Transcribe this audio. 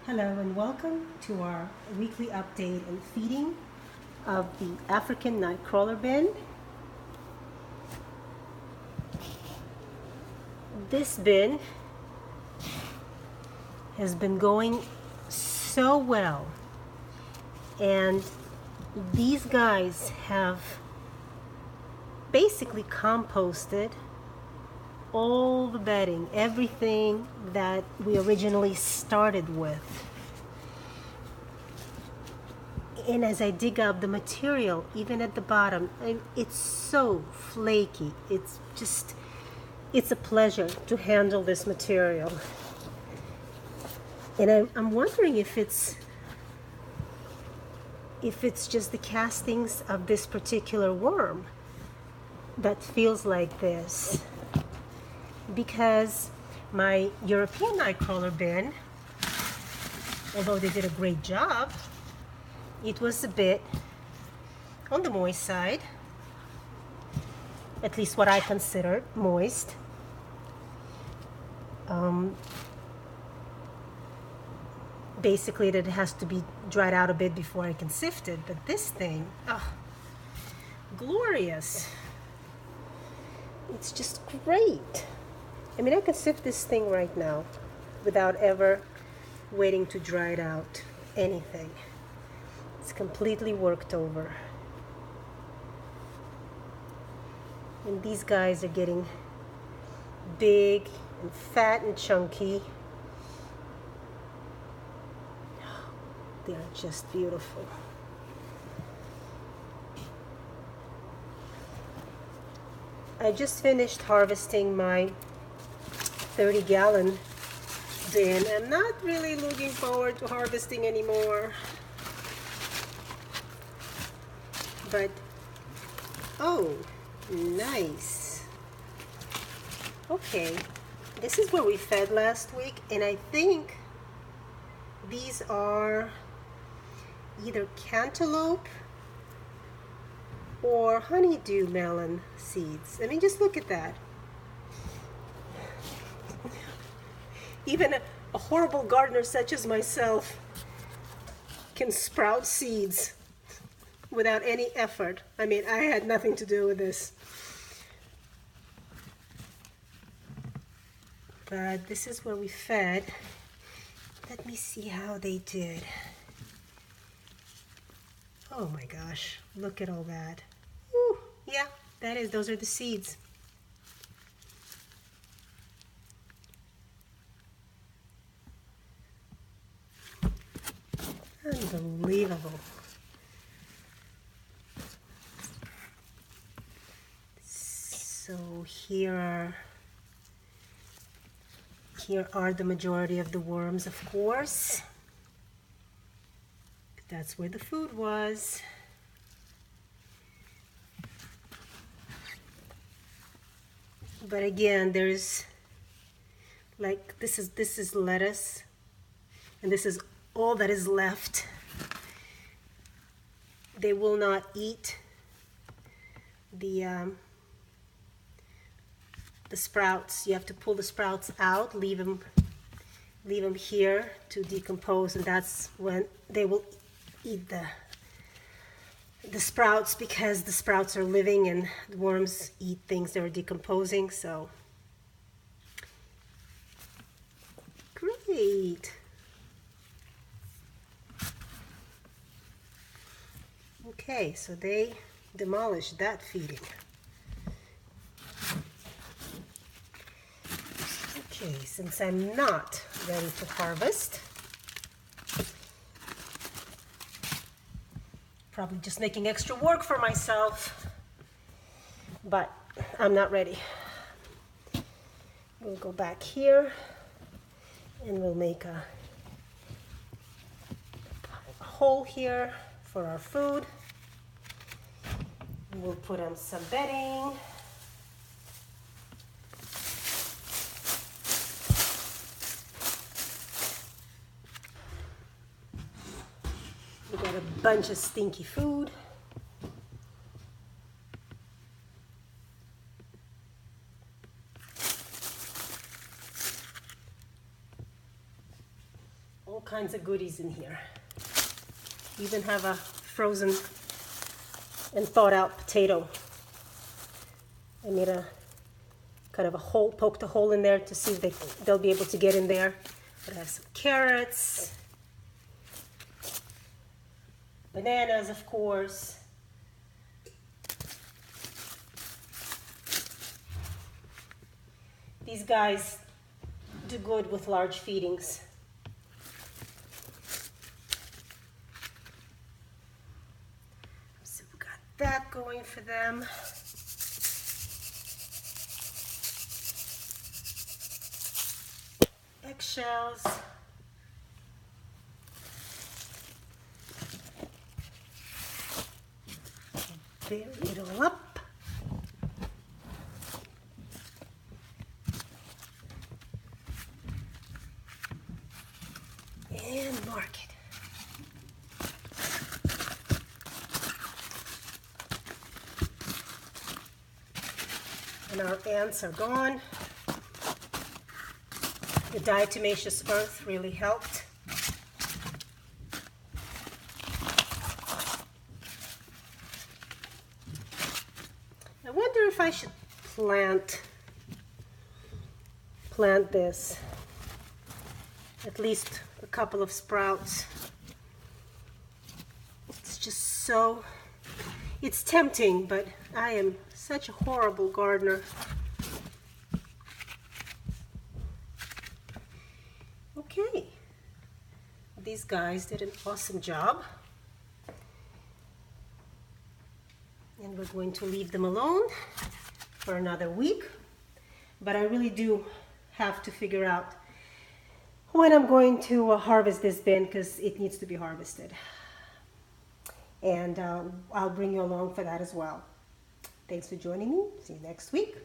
Hello and welcome to our weekly update and feeding of the African nightcrawler bin. This bin has been going so well, and these guys have basically composted all the bedding, everything that we originally started with. And as I dig up the material, even at the bottom, it's so flaky. It's a pleasure to handle this material. And I'm wondering if it's just the castings of this particular worm that feels like this. Because my European nightcrawler bin, although they did a great job, it was a bit on the moist side, at least what I considered moist. Basically, that it has to be dried out a bit before I can sift it, but this thing, oh, glorious. It's just great. I mean, I can sift this thing right now without ever waiting to dry it out, anything. It's completely worked over. And these guys are getting big and fat and chunky. They are just beautiful. I just finished harvesting my 30-gallon bin. I'm not really looking forward to harvesting anymore. But, oh, nice. Okay, this is where we fed last week, and I think these are either cantaloupe or honeydew melon seeds. I mean, just look at that. Even a horrible gardener such as myself can sprout seeds without any effort. I mean, I had nothing to do with this. But this is where we fed. Let me see how they did. Oh my gosh, look at all that. Ooh, yeah, those are the seeds. Unbelievable. So here are the majority of the worms, of course. That's where the food was. But again, there's like this is lettuce, and this is all that is left. They will not eat the sprouts. You have to pull the sprouts out, leave them here to decompose, and that's when they will eat the sprouts, because the sprouts are living and the worms eat things that are decomposing. So great. Okay, so they demolished that feeding. Okay, since I'm not ready to harvest, probably just making extra work for myself, but I'm not ready. We'll go back here and we'll make a hole here for our food. We'll put on some bedding. We got a bunch of stinky food. All kinds of goodies in here. Even have a frozen and thawed out potato. I made a kind of a hole, poked a hole in there to see if they'll be able to get in there. But I have some carrots, bananas, of course. These guys do good with large feedings. So we've got that going for them. Eggshells. Bury it all up. And mark it. And our ants are gone. The diatomaceous earth really helped. I wonder if I should plant this. At least a couple of sprouts. It's just so, it's tempting, but I am such a horrible gardener. Okay, these guys did an awesome job. And we're going to leave them alone for another week. But I really do have to figure out when I'm going to harvest this bin, because it needs to be harvested. And I'll bring you along for that as well. Thanks for joining me. See you next week.